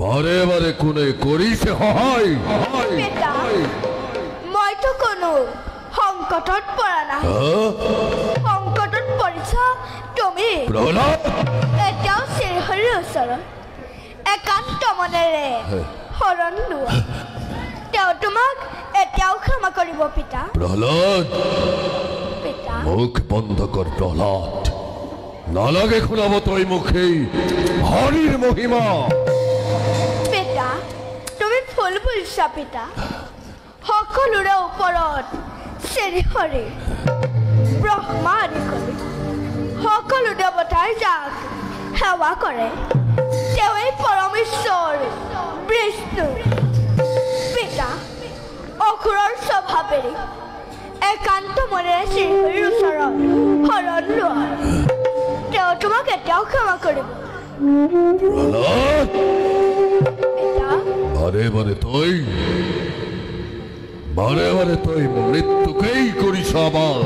বাৰে বাৰে কোনে কৰিছে সহায় পিতা মইতো কোনো সংকটত পৰা নাই সংকটত পৰিছ তুমি প্ৰহ্লাদ এতিয়াও শ্ৰীহৰিৰ ওচৰত একান্ত মনেৰে শৰণ লোৱা তেওঁ তোমাক এতিয়াও ক্ষমা কৰিব পিতা প্ৰহ্লাদ পিতা মুখ বন্ধ কৰ প্ৰহ্লাদ নালাগে শুনাব তই মুখেই হৰিৰ মহিমা পিতা তুমি ভুল বুজিছা পিতা সকলোৰে ওপৰত শ্ৰীহৰি ব্ৰহ্মা আদি কৰি সকলো দেৱতাই যাক সেৱা কৰে তেওঁই পৰমেশ্বৰ বিষ্ণু পিতা অসুৰৰ স্বভাৱেৰে একান্ত মনেৰে শ্ৰীহৰিৰ ওচৰত শৰণ লোৱা তেওঁ তোমাক এতিয়াও ক্ষমা কৰিব প্ৰহ্লাদ পিতা বাৰে বাৰে তই মৃত্যুকেই কৰিছ আবাৰ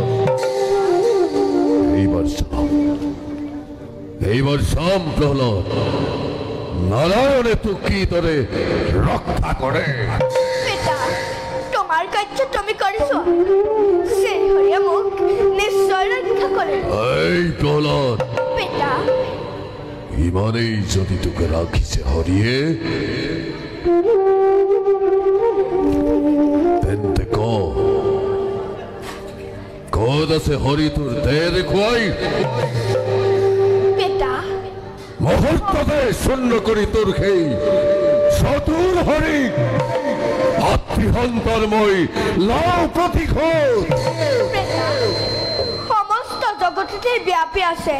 এইবাৰ চাম প্ৰহ্লাদ নাৰায়ণে তোক কিদৰে ৰক্ষা কৰে পিতা তোমাৰ কাৰ্য তুমি কৰিছ শ্ৰীহৰিয়ে মোক নিশ্চয় ৰক্ষা কৰে এই প্ৰহ্লাদ পিতা ইমানেই যদি তোকে ৰাখিছে হৰিয়ে তেন্তে ক'ত আছে হৰি তোৰ দেহ দেখুৱাই পিতা মুহূৰ্ততে শূন্য কৰি তোৰ সেই চতুৰ হৰি ভাতৃসন্তৰ মই লওঁ প্ৰতিশোধ পিতা সমস্ত জগততে ব্যাপী আছে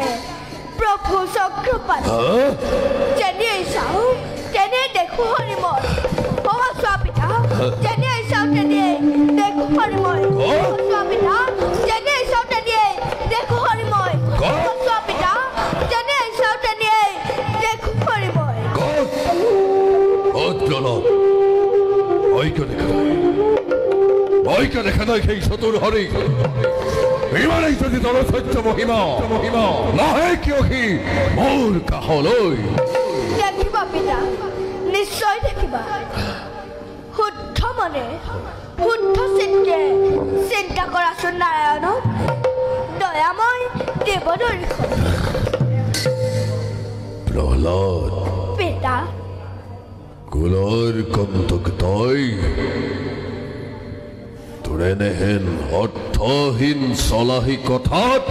প্ৰভু চক্ৰপাণি যেনেই চাওঁ তেনেই দেখো হৰি মই চোৱা পিতা যেনেই চাওঁ তেনেই দেখো হৰি মই চোৱা পিতা যেনেই চাওঁ তেনেই দেখো হৰি মই চোৱা পিতা যেনেই চাওঁ তেনেই দেখো হৰি মই ঐক্য দেখা নাই সেই চতুৰ হৰি ইমানেই যদি তোৰ সত্য মহিমা নাহে কিয় সি মোৰ কাষলৈ দেখিবা পিতা নিশ্চয় দেখিবা শুদ্ধ মনে শুদ্ধ চিন্তে চিন্তা কৰাচোন নাৰায়ণক দয়াময় দেৱদৰ্শ প্ৰহ্লাদ পিতা কুলৰ কন্তক তই তোৰ এনেহেন অৰ্থহীন চলাহী কথাত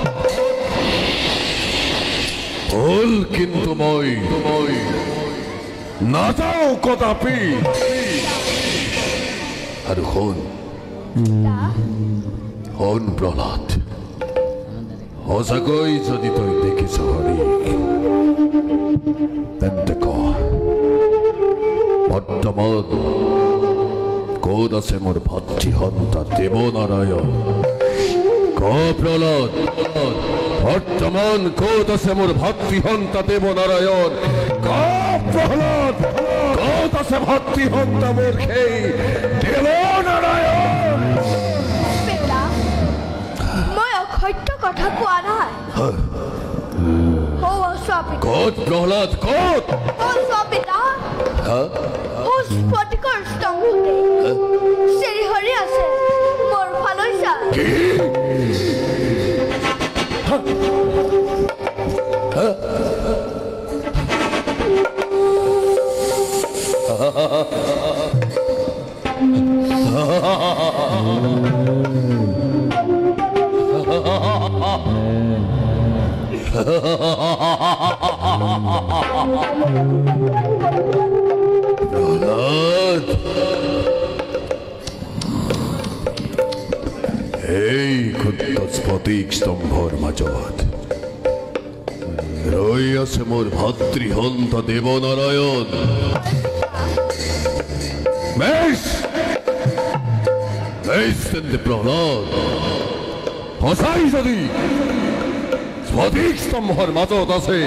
ভুল কিন্তু মই নাযাওঁ কদাপি আৰু শুন প্ৰহ্লাদ সঁচাকৈ যদি তই দেখিছ হৰি তেন্তে বৰ্তমান ক'ত আছে মোৰ ভাতৃসন্তা দেৱনাৰায়ণ প্ৰহ্লাদ বৰ্তমান ক'ত আছে মোৰ ভাতৃসন্তা দেৱনাৰায়ণ প্ৰহ্লাদ ক'ত আছে ভাতৃসন্তা মোৰ সেই দেৱনাৰায়ণ পিতা মই অসত্য কথা কোৱা নাই চোৱা পিতা ক'ত প্ৰহ্লাদ ক'ত চোৱা পিতা স্ফটিকৰ স্তম্ভতে শ্ৰীহৰি আছে মোৰ ফালৈ চা প্ৰহ্লাদ এই ক্ষুদ্ৰ স্ফটিক স্তম্ভৰ মাজত ৰৈ আছে মোৰ ভাতৃসন্তা দেৱনাৰায়ণ তেন্তে প্ৰহ্লাদ সঁচাই যদি স্ফটিক স্তম্ভৰ মাজত আছে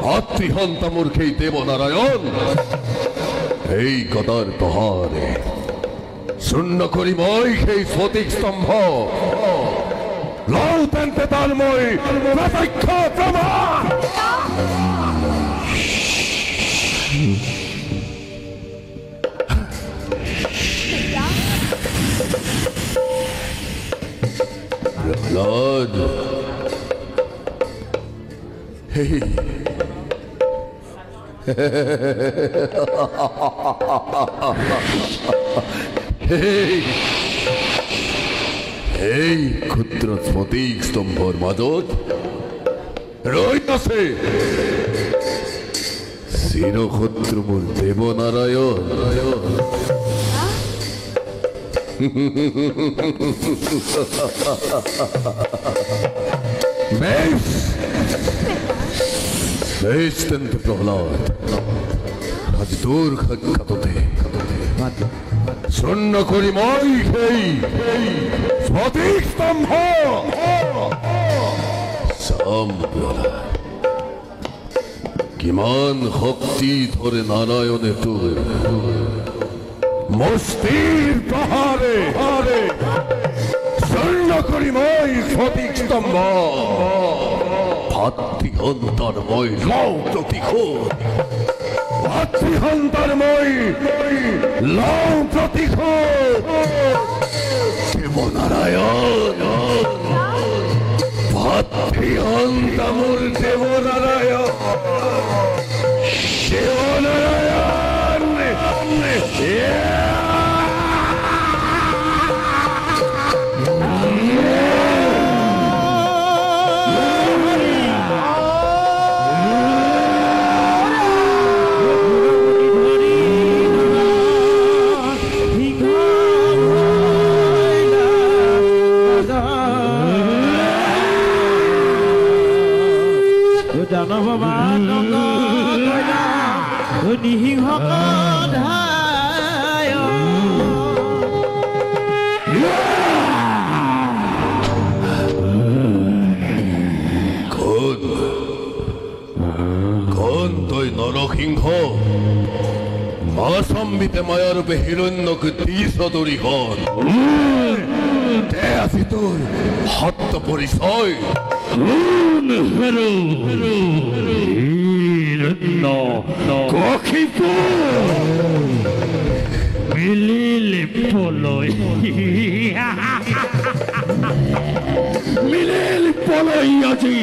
ভাতৃসন্তা মোৰ সেই দেৱনাৰায়ণ এই গদাৰ প্ৰহাৰে শূন্য কৰি মই সেই স্ফটিক স্তম্ভ লওঁ তেন্তে তাৰ মই প্ৰত্যক্ষ প্ৰমাণ প্ৰহ্লাদ, এই ক্ষুদ্ৰ স্ফটিক স্তম্ভৰ মাজত ৰইতাছে চিৰশত্ৰু মোৰ দেৱনাৰায়ণ। বেশ বেশ তেন্তে প্রহ্লাদ, আজ তোর খাততে শূন্য করি মই সেই স্ফটিক স্তম্ভ। কিমান শক্তি ধরে নারায়ণে তোর মস্তির প্রহারে শূন্য করি মই স্ফটিক স্তম্ভ। ভাতৃহন্তারময় লও প্রতিশোধ, ভাতৃহন্তারময় লও প্রতিশোধ। দেবনারায়ণ, ভাতৃহন্তা মোর দেবনারায়ণ, দেবনারায়ণ। নরসিংহ মাসম্বিতে মায়ারূপে হিরণ্যকে দ্বিসদরি হন। আসি তোর হত্য পরিচয়। মিলিলে পলয় আজি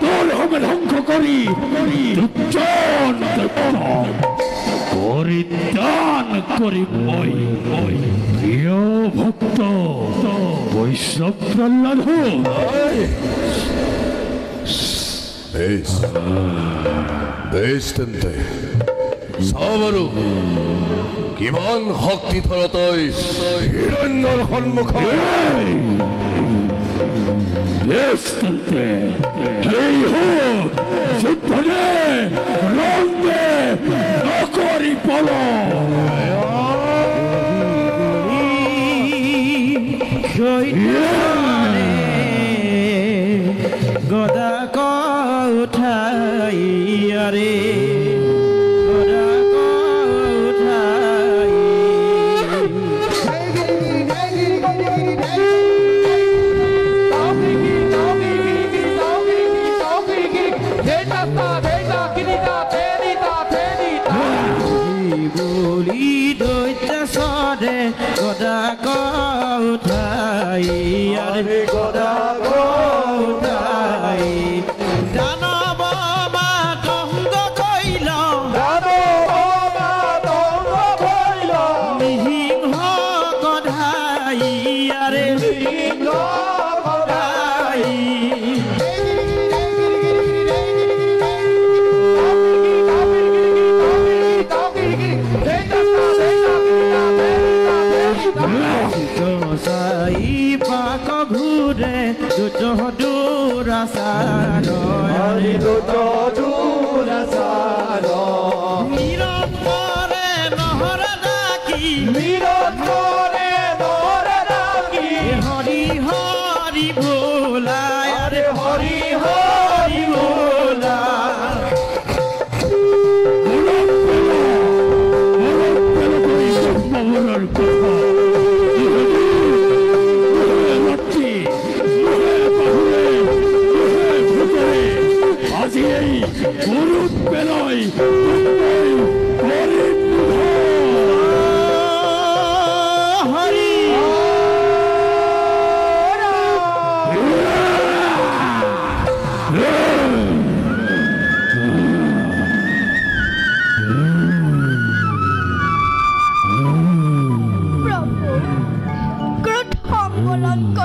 তোর হবে ধ্বংস করি পরিত্রাণ করি মই প্রিয় ভক্ত বৈষ্ণব প্রহ্লাদ। বেশ তেন্তে চাবাৰো কিমান শক্তি ধৰা তই হিৰণ্যৰ সন্মুখত। যুদ্ধে ৰংদে নকৰি পল গদা কঠাই আরে গদা কঠাই আরে গদা কঠাই দানব মাতঙ্গ কইল নিহিংহ গধাই আরে নিরন্তরে নহরা ডাকি হরি হরি ভোলা আরে হরি হরি ভোলা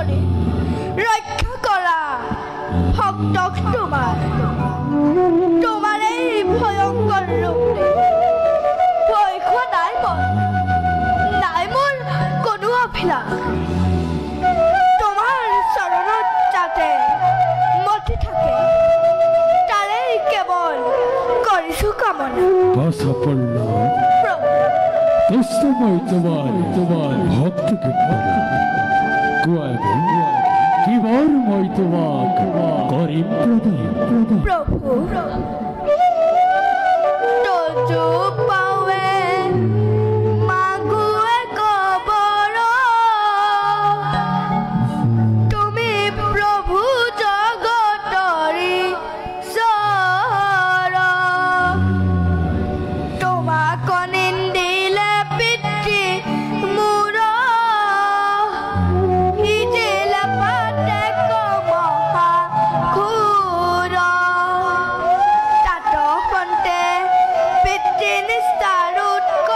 কৰি ৰক্ষা কৰা ভক্তক তোমাৰ এই ভয়ংকৰ ৰূপে ভয় খোৱা নাই মোৰ কোনো অভিলাষ তোমাৰ চৰণত যাতে মতি থাকে তাৰে কেৱল কৰিছো কামনা তোমার ভক্ত কিবার মই তোমাক করিম প্রভু তোজো পাওয়ে মাগুয়ে কবর তুমি প্রভু জগতরি সর তোমাক নিন্দিলে পিতৃ মূর হিজিলে পাতে কমহা ঘূৰ তাত সন্তে পিতৃ নিষ্ঠাৰ উৎক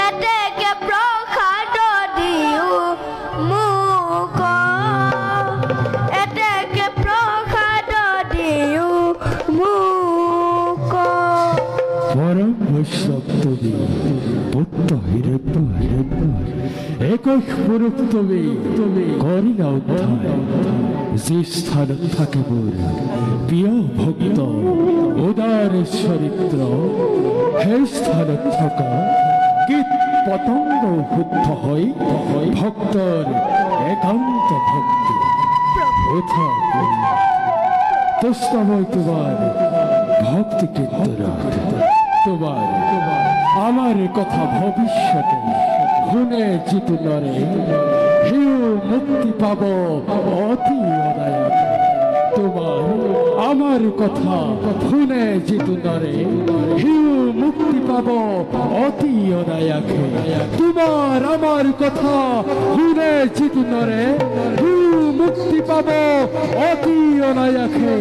এতেকে প্ৰসাদ দিও মোক এতেকে প্ৰসাদ দিও মোক পরম বৈষ্ণব তুমি পুত্র হিরণ্য একশ পুরুষ তুমি করি না উদ্ধার যে স্থান থাকে মোর প্রিয় ভক্ত উদার চরিত্র সেই স্থানত থকা কীট পতঙ্গ শুদ্ধ হয় ভক্তর একান্ত ভক্তি ওঠা তুষ্টময় তোমার ভক্তি কীর্তন তোমার আমার কথা ভবিষ্যতে শুনে জিতু নরে হিউ মুক্তি পাব অতি অনায়াস তোমার আমার কথা শুনে জিতু নরে হিউ মুক্তি পাব অতি অনায়াসে তোমার আমার কথা শুনে জিতু নরে হিউ মুক্তি পাব অতি অনায়াসে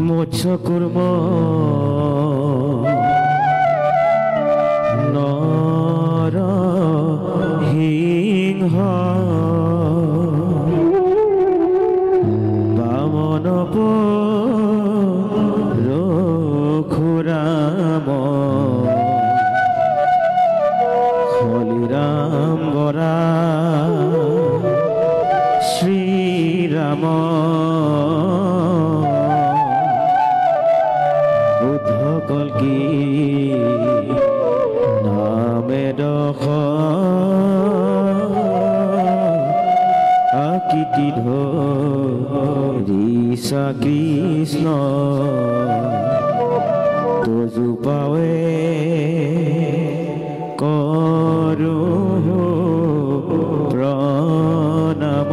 মোচ্ছ কুর্ম নর হিংহ বামন রঘুরাম হলিরাম বরা শ্রীরাম কলকি নামে দখ আকৃতি ধৰিছা কৃষ্ণ তোজো পাৱে কৰো প্ৰণাম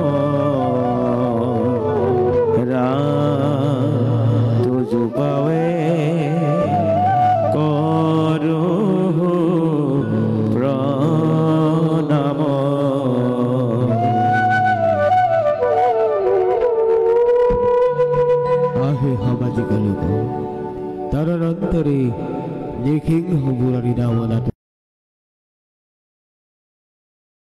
তোজো পাৱে তাৰ অন্তৰে নিখিং বুড়াৰি নামনা